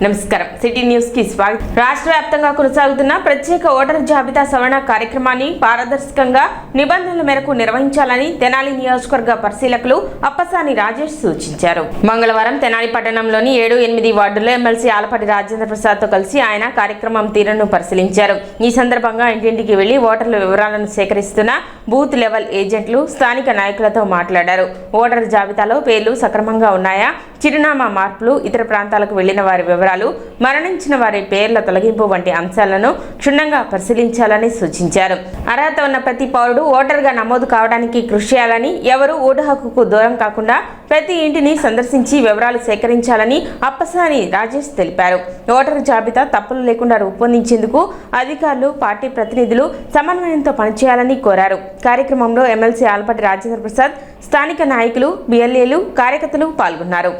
నమస్కారం city news కి స్వాగతం. రాష్ట్ర వ్యాప్తంగా కొనసాగుతున్న ప్రత్యేక ఓటరు జాబితా సవరణ కార్యక్రమాన్ని పారదర్శకంగా నిబంధనల మేరకు నిర్వహించాలని తెనాలి నియోజకవర్గ పరిశీలకులు అప్పసాని రాజేష్ సూచించారు. మంగళవారం తెనాలి పట్టణంలోని 7, 8 వార్డుల్లో ఎమ్మెల్సీ ఆలపాటి రాజేంద్ర ప్రసాద్ తో కలిసి ఆయన కార్యక్రమం తీరును పరిశీలించారు. ఈ సందర్భంగా ఇంటింటికి వెళ్లి ఓటర్ల వివరాలను సేకరిస్తున్న బూత్ లెవెల్ ఏజెంట్లు స్థానిక నాయకులతో మాట్లాడారు. ఓటరు జాబితాలో పేర్లు సక్రమంగా ఉన్నాయా, చిరునామా మార్పులు, ఇతర ప్రాంతాలకు వెళ్లిన వారి వివరాలు, మరణించిన వారి పేర్ల తొలగింపు వంటి అంశాలను క్షుణ్ణంగా పరిశీలించాలని సూచించారు. అర్హత ఉన్న ప్రతి పౌరుడు ఓటర్గా నమోదు కావడానికి కృషి చేయాలని, ఎవరు ఓటు హక్కుకు దూరం కాకుండా ప్రతి ఇంటిని సందర్శించి వివరాలు సేకరించాలని అప్పసాని రాజేష్ తెలిపారు. ఓటరు జాబితా తప్పులు లేకుండా రూపొందించేందుకు అధికారులు, పార్టీ ప్రతినిధులు సమన్వయంతో పనిచేయాలని కోరారు. కార్యక్రమంలో ఎమ్మెల్సీ ఆలపాటి రాజేంద్ర ప్రసాద్, స్థానిక నాయకులు, బిఎల్ఏలు, కార్యకర్తలు పాల్గొన్నారు.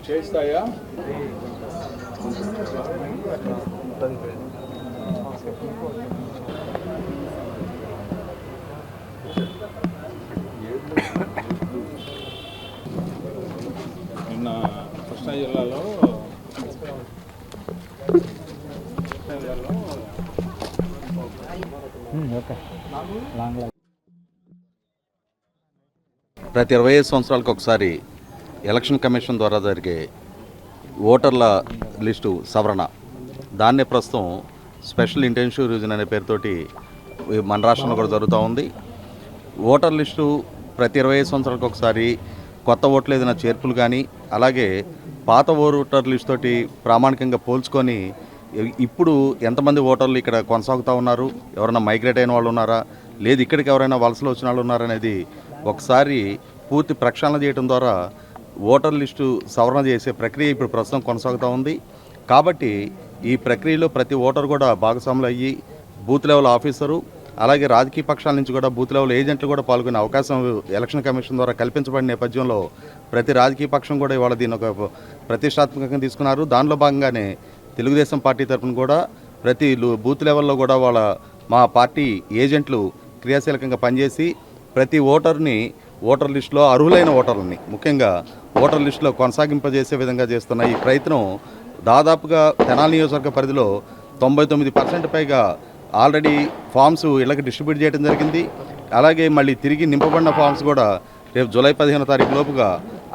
చేస్తాయా? నిన్న కృష్ణా జిల్లాలో ప్రతి 25 సంవత్సరాలకు ఒకసారి ఎలక్షన్ కమిషన్ ద్వారా జరిగే ఓటర్ల లిస్టు సవరణ, దాన్నే ప్రస్తుతం స్పెషల్ ఇంటెన్సివ్ రివిజన్ అనే పేరుతోటి మన రాష్ట్రంలో కూడా జరుగుతూ ఉంది. ఓటర్ లిస్టు ప్రతి 25 సంవత్సరాలకు ఒకసారి కొత్త ఓట్లు ఏదైనా చేర్పులు కానీ, అలాగే పాత ఓటర్ లిస్ట్ తోటి ప్రామాణికంగా పోల్చుకొని ఇప్పుడు ఎంతమంది ఓటర్లు ఇక్కడ కొనసాగుతూ ఉన్నారు, ఎవరైనా మైగ్రేట్ అయిన వాళ్ళు ఉన్నారా, లేదు ఇక్కడికి ఎవరైనా వలసలు వచ్చిన వాళ్ళు ఉన్నారనేది ఒకసారి పూర్తి ప్రక్షాళన చేయడం ద్వారా ఓటర్ లిస్టు సవరణ చేసే ప్రక్రియ ఇప్పుడు ప్రస్తుతం కొనసాగుతూ ఉంది. కాబట్టి ఈ ప్రక్రియలో ప్రతి ఓటర్ కూడా భాగస్వాములు అయ్యి బూత్ లెవెల్ ఆఫీసరు, అలాగే రాజకీయ పక్షాల నుంచి కూడా బూత్ లెవెల్ ఏజెంట్లు కూడా పాల్గొనే అవకాశం ఎలక్షన్ కమిషన్ ద్వారా కల్పించబడిన నేపథ్యంలో ప్రతి రాజకీయ పక్షం కూడా ఇవాళ దీన్ని ఒక ప్రతిష్టాత్మకంగా తీసుకున్నారు. దానిలో భాగంగానే తెలుగుదేశం పార్టీ తరఫున కూడా ప్రతి బూత్ లెవెల్లో కూడా మా పార్టీ ఏజెంట్లు క్రియాశీలకంగా పనిచేసి ప్రతి ఓటర్ని ఓటర్ లిస్టులో అర్హులైన ఓటర్లని ముఖ్యంగా ఓటర్ లిస్టులో కొనసాగింపజేసే విధంగా చేస్తున్న ఈ ప్రయత్నం దాదాపుగా తెనాలి నియోజకవర్గ పరిధిలో 99% పైగా ఆల్రెడీ ఫామ్స్ ఇళ్ళకి డిస్ట్రిబ్యూట్ చేయడం జరిగింది. అలాగే మళ్ళీ తిరిగి నింపబడిన ఫామ్స్ కూడా రేపు జూలై 15వ తారీఖు లోపుగా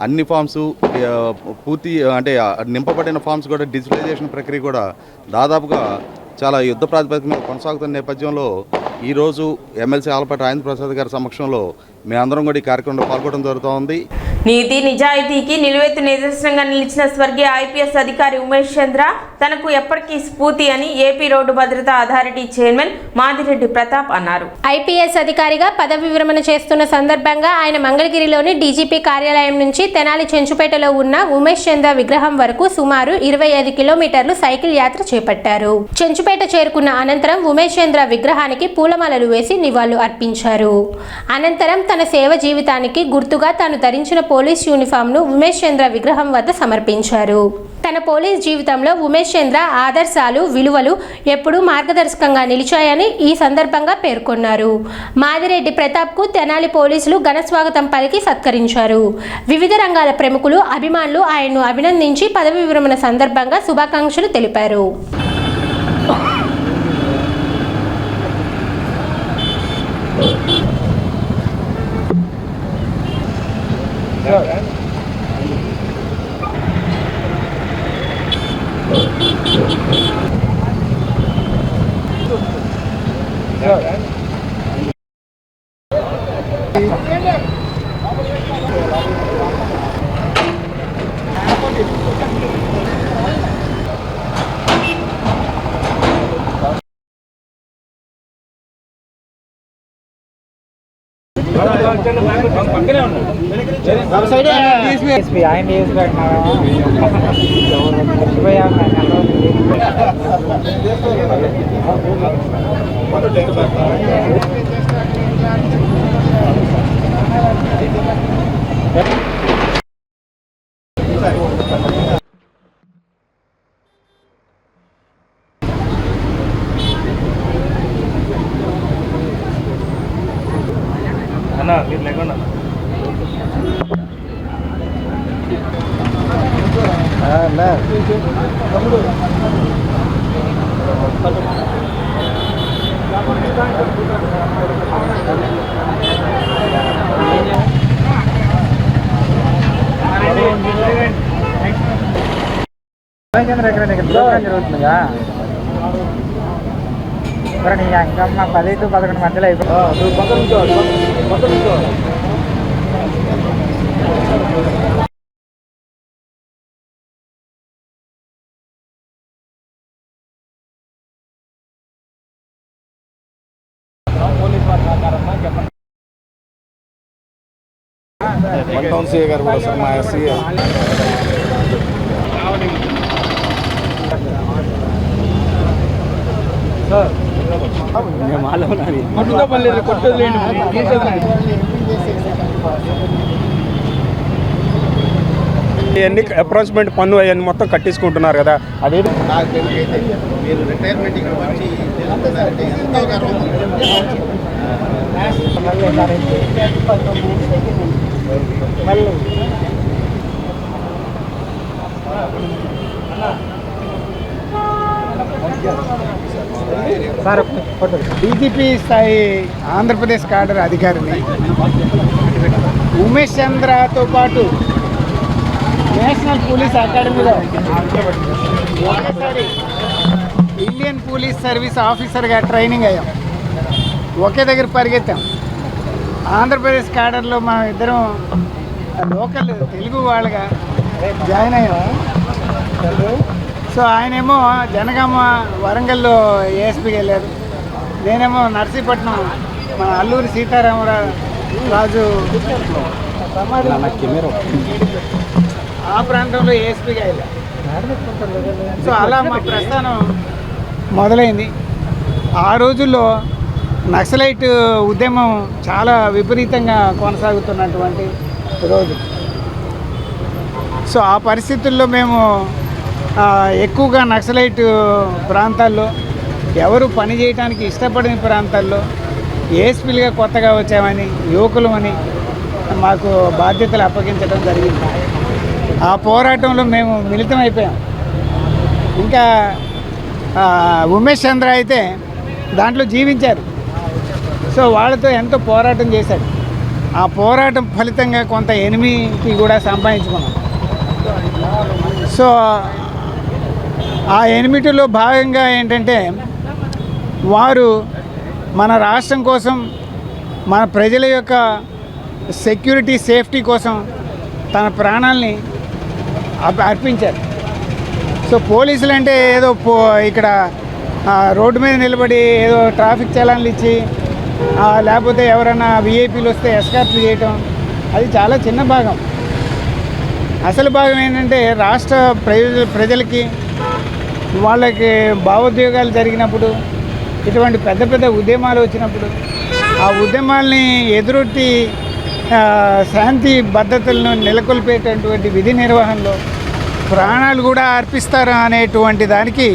అన్ని ఫామ్స్ పూర్తి అంటే నింపబడిన ఫామ్స్ కూడా డిజిటలైజేషన్ ప్రక్రియ కూడా దాదాపుగా చాలా యుద్ధ ప్రాతిపదిక మీద కొనసాగుతున్న నేపథ్యంలో ఈరోజు ఎమ్మెల్సీ ఆలపాటి రాజేంద్ర ప్రసాద్ గారి సమక్షంలో మేమందరం కూడా ఈ కార్యక్రమంలో పాల్గొనడం జరుగుతూ ఉంది. నీతి నిజాయితీకి నిలువెత్తు నిదర్శనంగా నిలిచిన స్వర్గీయ ఐపీఎస్ అధికారి ఉమేష్ చంద్ర తనకు ఎప్పటికీ స్ఫూర్తి అని ఏపీ రోడ్డు భద్రతా అథారిటీ చైర్మన్ మాదిరెడ్డి ప్రతాప్ అన్నారు. ఐపీఎస్ అధికారిగా పదవి విరమణ చేస్తున్న సందర్భంగా ఆయన మంగళగిరిలోని డీజీపీ కార్యాలయం నుంచి తెనాలి చెంచుపేటలో ఉన్న ఉమేష్ చంద్ర విగ్రహం వరకు సుమారు 25 కిలోమీటర్లు సైకిల్ యాత్ర చేపట్టారు. చెంచుపేట చేరుకున్న అనంతరం ఉమేష్ చంద్ర విగ్రహానికి పూలమాలలు వేసి నివాళులు అర్పించారు. అనంతరం తన సేవ జీవితానికి గుర్తుగా తాను ధరించిన పోలీస్ యూనిఫామ్ను ఉమేష్ చంద్ర విగ్రహం వద్ద సమర్పించారు. తన పోలీస్ జీవితంలో ఉమేష్ చంద్ర ఆదర్శాలు, విలువలు ఎప్పుడూ మార్గదర్శకంగా నిలిచాయని ఈ సందర్భంగా పేర్కొన్నారు. మాదిరెడ్డి ప్రతాప్కు తెనాలి పోలీసులు ఘన స్వాగతం పలికి సత్కరించారు. వివిధ రంగాల ప్రముఖులు, అభిమానులు ఆయన్ను అభినందించి పదవి విరమణ సందర్భంగా శుభాకాంక్షలు తెలిపారు. అన్నా మీరు లేకుండా ప్రోగ్రాం జరుగుతుందిగా ఇంకా 10 to 11 మధ్యలో సిఏ గారు కూడా సార్ మా సిఏ ఇవన్నీ అప్రాచ్మెంట్ పన్ను అవన్నీ మొత్తం కట్టించుకుంటున్నారు కదా. అదే మీరు రిటైర్మెంట్ ఇక్కడ వచ్చి తెలుస్తున్నారంటే ఎంతో గర్వం. సార్ డీజీపీ స్థాయి ఆంధ్రప్రదేశ్ కాడర్ అధికారిని ఉమేష్ చంద్రతో పాటు నేషనల్ పోలీస్ అకాడమీలో ఒకేసారి ఇండియన్ పోలీస్ సర్వీస్ ఆఫీసర్గా ట్రైనింగ్ అయ్యాం. ఒకే దగ్గర పరిగెత్తాం. ఆంధ్రప్రదేశ్ కాడర్లో మనం ఇద్దరం లోకల్ తెలుగు వాళ్ళగా జాయిన్ అయ్యాం. సో ఆయనేమో జనగామ వరంగల్లో ఏఎస్పీకి వెళ్ళారు. నేనేమో నర్సీపట్నం మన అల్లూరి సీతారామరాజు ఆ ప్రాంతంలో ఏఎస్పీగా వెళ్ళారు. సో అలా మా ప్రస్థానం మొదలైంది. ఆ రోజుల్లో నక్సలైట్ ఉద్యమం చాలా విపరీతంగా కొనసాగుతున్నటువంటి రోజు. సో ఆ పరిస్థితుల్లో మేము ఎక్కువగా నక్సలైట్ ప్రాంతాల్లో ఎవరు పని చేయడానికి ఇష్టపడిన ప్రాంతాల్లో ఏఎస్పీలుగా కొత్తగా వచ్చామని యువకులమని మాకు బాధ్యతలు అప్పగించడం జరిగింది. ఆ పోరాటంలో మేము మిళితమైపోయాం. ఇంకా ఉమేష్ చంద్ర అయితే దాంట్లో జీవించారు. సో వాళ్ళతో ఎంతో పోరాటం చేశాడు. ఆ పోరాటం ఫలితంగా కొంత ఎనిమికి కూడా సంపాదించుకున్నాం. సో ఆ ఎనిమిటిలో భాగంగా ఏంటంటే వారు మన రాష్ట్రం కోసం, మన ప్రజల యొక్క సెక్యూరిటీ సేఫ్టీ కోసం తన ప్రాణాలని అర్పించారు. సో పోలీసులు అంటే ఏదో ఇక్కడ రోడ్డు మీద నిలబడి ఏదో ట్రాఫిక్ చలాన్లు ఇచ్చి లేకపోతే ఎవరైనా విఐపీలు వస్తే ఎస్కార్ట్లు చేయటం అది చాలా చిన్న భాగం. అసలు భాగం ఏంటంటే రాష్ట్ర ప్రజలకి వాళ్ళకి భావోద్వేగాలు జరిగినప్పుడు, ఇటువంటి పెద్ద పెద్ద ఉద్యమాలు వచ్చినప్పుడు ఆ ఉద్యమాల్ని ఎదురొట్టి శాంతి భద్రతలను నెలకొల్పేటటువంటి విధి నిర్వహణలో ప్రాణాలు కూడా అర్పిస్తారు అనేటువంటి దానికి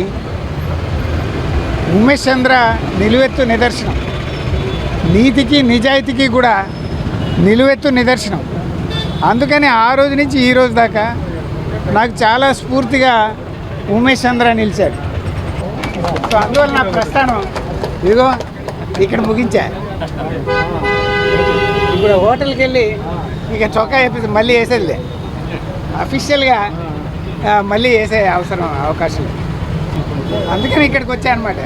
ఉమేష్ చంద్ర నిలువెత్తు నిదర్శనం. నీతికి నిజాయితీకి కూడా నిలువెత్తు నిదర్శనం. అందుకని ఆ రోజు నుంచి ఈ రోజు దాకా నాకు చాలా స్ఫూర్తిగా ఉమేష్ చంద్ర నిలిచాడు. సో అందువల్ల నా ప్రస్థానం ఇదిగో ఇక్కడ ముగించా. ఇప్పుడు హోటల్కి వెళ్ళి ఇక చొక్కా వేసి మళ్ళీ వేసేదిలే, అఫీషియల్గా మళ్ళీ వేసే అవకాశం. అందుకని ఇక్కడికి వచ్చా అనమాట.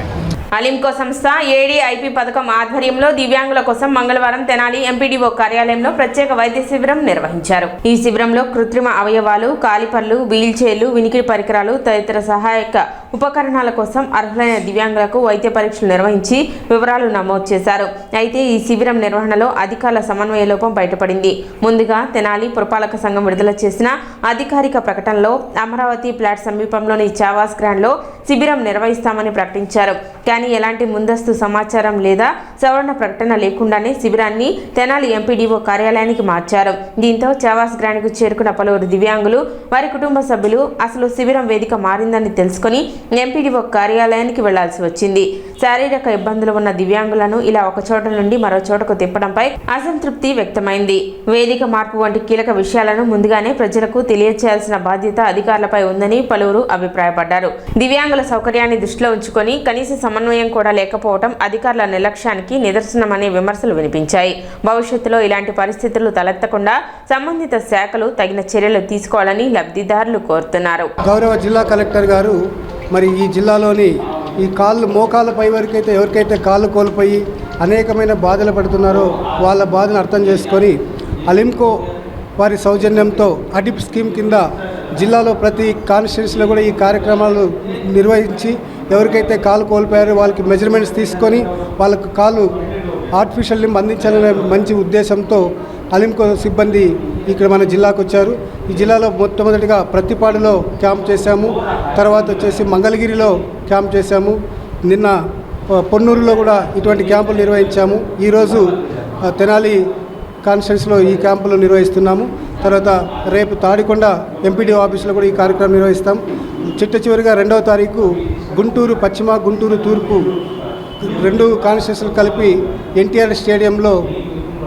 అలింకో సంస్థ ఏడీఐపీ పథకం ఆధ్వర్యంలో దివ్యాంగుల కోసం మంగళవారం తెనాలి ఎంపీడీఓ కార్యాలయంలో ప్రత్యేక వైద్య శిబిరం నిర్వహించారు. ఈ శిబిరంలో కృత్రిమ అవయవాలు, కాలిపర్లు, వీల్ చైర్లు, వినికిడి పరికరాలు తదితర సహాయక ఉపకరణాల కోసం అర్హులైన దివ్యాంగులకు వైద్య పరీక్షలు నిర్వహించి వివరాలు నమోదు చేశారు. అయితే ఈ శిబిరం నిర్వహణలో అధికారుల సమన్వయ లోపం బయటపడింది. ముందుగా తెనాలి పురపాలక సంఘం విడుదల చేసిన అధికారిక ప్రకటనలో అమరావతి ప్లాట్ సమీపంలోని చావాస్ గ్రాండ్లో శిబిరం నిర్వహిస్తామని ప్రకటించారు. కానీ ఎలాంటి ముందస్తు సమాచారం లేదా సవరణ ప్రకటన లేకుండానే శిబిరాన్ని తెనాలి ఎంపీడీఓ కార్యాలయానికి మార్చారు. దీంతో చావాస్ గ్రాండ్కు చేరుకున్న పలువురు దివ్యాంగులు, వారి కుటుంబ సభ్యులు అసలు శిబిరం వేదిక మారిందని తెలుసుకుని ఎంపీడీఓ కార్యాలయానికి వెళ్లాల్సి వచ్చింది. శారీరక ఇబ్బందులు ఉన్న దివ్యాంగులను ఇలా ఒక చోట నుండి మరో చోటకు తిప్పడంపై అసంతృప్తి వ్యక్తమైంది. వేదిక మార్పు వంటి కీలక విషయాలను ముందుగానే ప్రజలకు తెలియచేయాల్సిన బాధ్యత అధికారులపై ఉందని పలువురు అభిప్రాయపడ్డారు. దివ్యాంగుల సౌకర్యాన్ని దృష్టిలో ఉంచుకొని కనీస సమన్వయం కూడా లేకపోవడం అధికారుల నిర్లక్ష్యానికి నిదర్శనమనే విమర్శలు వినిపించాయి. భవిష్యత్తులో ఇలాంటి పరిస్థితులు తలెత్తకుండా సంబంధిత శాఖలు తగిన చర్యలు తీసుకోవాలని లబ్ధిదారులు కోరుతున్నారు. గౌరవ జిల్లా కలెక్టర్ గారు మరి ఈ జిల్లాలోని ఈ మోకాళ్ళ పై వరకైతే ఎవరికైతే కాళ్ళు కోల్పోయి అనేకమైన బాధలు పడుతున్నారో వాళ్ళ బాధను అర్థం చేసుకొని అలింకో వారి సౌజన్యంతో అడిప్ స్కీమ్ కింద జిల్లాలో ప్రతి కాన్స్టిట్యున్సీలో కూడా ఈ కార్యక్రమాలు నిర్వహించి ఎవరికైతే కాలు కోల్పోయారో వాళ్ళకి మెజర్మెంట్స్ తీసుకొని వాళ్ళకు కాలు ఆర్టిఫిషియల్ లింబ్ అందించాలనే మంచి ఉద్దేశంతో అలింకో సిబ్బంది ఇక్కడ మన జిల్లాకు వచ్చారు. ఈ జిల్లాలో మొట్టమొదటిగా ప్రతిపాడులో క్యాంప్ చేశాము, తర్వాత వచ్చేసి మంగళగిరిలో క్యాంప్ చేశాము, నిన్న పొన్నూరులో కూడా ఇటువంటి క్యాంపులు నిర్వహించాము. ఈరోజు తెనాలి కాన్స్టిట్యున్సీలో ఈ క్యాంపులు నిర్వహిస్తున్నాము. తర్వాత రేపు తాడికొండ ఎంపీడీ ఆఫీసులో కూడా ఈ కార్యక్రమం నిర్వహిస్తాం. చివరిగా 2వ తారీఖు గుంటూరు పశ్చిమ, గుంటూరు తూర్పు 2 కాన్స్టిట్యున్సీలు కలిపి ఎన్టీఆర్ స్టేడియంలో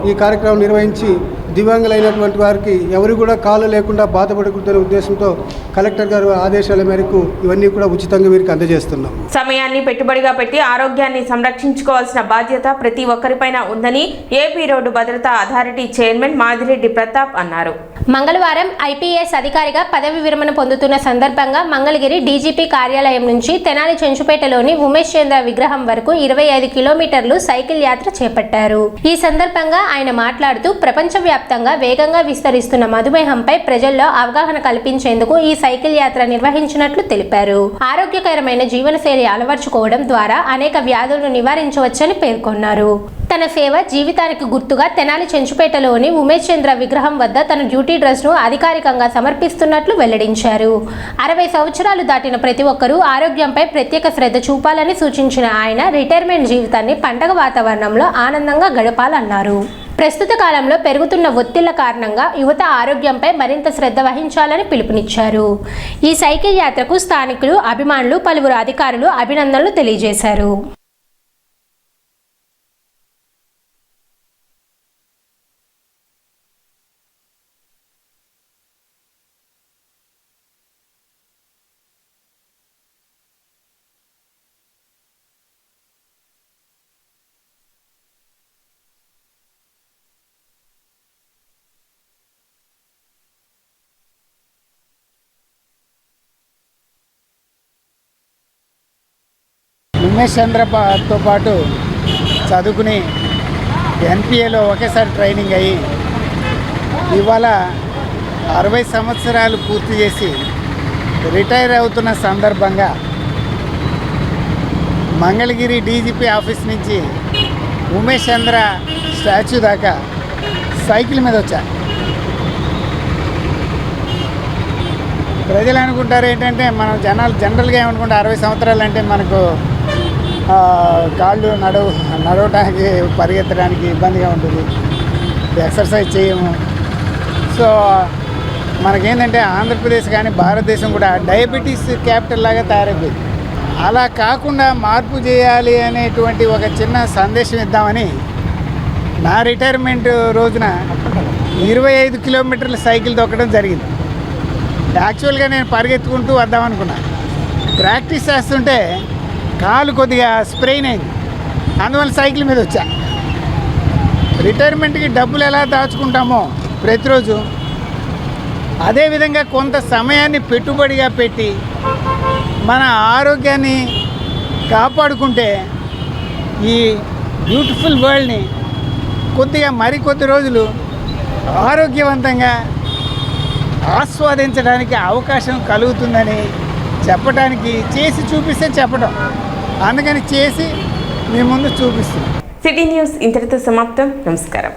ఈ కార్యక్రమం నిర్వహించి దివ్యాంగులైనటువంటి వారికి ఎవరు కూడా కాలు లేకుండా బాధపడకూడదనే ఉద్దేశంతో కలెక్టర్ గారు ఆదేశాల మేరకు ఇవన్నీ కూడా ఉచితంగా వీరికి అందజేస్తున్నాం. సమయాన్ని పెట్టుబడిగా పెట్టి ఆరోగ్యాన్ని సంరక్షించుకోవాల్సిన బాధ్యత ప్రతి ఒక్కరిపైన ఉందని ఏపీ రోడ్డు భద్రతా అథారిటీ చైర్మన్ మాదిరెడ్డి ప్రతాప్ అన్నారు. మంగళవారం ఐపీఎస్ అధికారిగా పదవి విరమణ పొందుతున్న సందర్భంగా మంగళగిరి డీజీపీ కార్యాలయం నుంచి తెనాలి చెంచుపేటలోని ఉమేష్ చంద్ర విగ్రహం వరకు 25 కిలోమీటర్లు సైకిల్ యాత్ర చేపట్టారు. ఈ సందర్భంగా ఆయన మాట్లాడుతూ ప్రపంచవ్యాప్తంగా వేగంగా విస్తరిస్తున్న మధుమేహంపై ప్రజల్లో అవగాహన కల్పించేందుకు ఈ సైకిల్ యాత్ర నిర్వహించినట్లు తెలిపారు. ఆరోగ్యకరమైన జీవనశైలి అలవర్చుకోవడం ద్వారా అనేక వ్యాధులను నివారించవచ్చని పేర్కొన్నారు. తన సేవ జీవితానికి గుర్తుగా తెనాలి చెంచుపేటలోని ఉమేష్ చంద్ర విగ్రహం వద్ద తన డ్యూటీ డ్రెస్ను అధికారికంగా సమర్పిస్తున్నట్లు వెల్లడించారు. 60 సంవత్సరాలు దాటిన ప్రతి ఒక్కరూ ఆరోగ్యంపై ప్రత్యేక శ్రద్ధ చూపాలని సూచించిన ఆయన రిటైర్మెంట్ జీవితాన్ని పండగ వాతావరణంలో ఆనందంగా గడపాలన్నారు. ప్రస్తుత కాలంలో పెరుగుతున్న ఒత్తిళ్ల కారణంగా యువత ఆరోగ్యంపై మరింత శ్రద్ధ వహించాలని పిలుపునిచ్చారు. ఈ సైకిల్ యాత్రకు స్థానికులు, అభిమానులు, పలువురు అధికారులు అభినందనలు తెలియజేశారు. ఉమేష్ చంద్రతో పాటు చదువుకుని ఎన్పిఏలో ఒకేసారి ట్రైనింగ్ అయ్యి ఇవాళ 60 సంవత్సరాలు పూర్తి చేసి రిటైర్ అవుతున్న సందర్భంగా మంగళగిరి డీజీపీ ఆఫీస్ నుంచి ఉమేష్ చంద్ర స్టాచ్యూ దాకా సైకిల్ మీద వచ్చా. ప్రజలు అనుకుంటారు ఏంటంటే మనం జనరల్గా ఏమనుకుంటే 60 సంవత్సరాలు అంటే మనకు కాళ్ళు నడవటానికి పరిగెత్తడానికి ఇబ్బందిగా ఉంటుంది. ఎక్సర్సైజ్ చేయము. సో మనకేంటంటే ఆంధ్రప్రదేశ్ కానీ భారతదేశం కూడా డయాబెటీస్ క్యాపిటల్ లాగా తయారైపోయింది. అలా కాకుండా మార్పు చేయాలి అనేటువంటి ఒక చిన్న సందేశం ఇద్దామని నా రిటైర్మెంట్ రోజున 25 కిలోమీటర్ల సైకిల్ తొక్కడం జరిగింది. యాక్చువల్గా నేను పరిగెత్తుకుంటూ వద్దామనుకున్నా. ప్రాక్టీస్ చేస్తుంటే కాలు కొద్దిగా స్ప్రెయిన్ అయింది, అందువల్ల సైకిల్ మీద వచ్చా. రిటైర్మెంట్కి డబ్బులు ఎలా దాచుకుంటామో ప్రతిరోజు, అదేవిధంగా కొంత సమయాన్ని పెట్టుబడిగా పెట్టి మన ఆరోగ్యాన్ని కాపాడుకుంటే ఈ బ్యూటిఫుల్ వరల్డ్ని కొద్దిగా మరికొద్ది రోజులు ఆరోగ్యవంతంగా ఆస్వాదించడానికి అవకాశం కలుగుతుందని చెప్పడానికి, చేసి చూపిస్తే చెప్పడం, అందుకని చేసి మీ ముందు చూపిస్తున్నాం. సిటీ న్యూస్ ఇంతటితో సమాప్తం. నమస్కారం.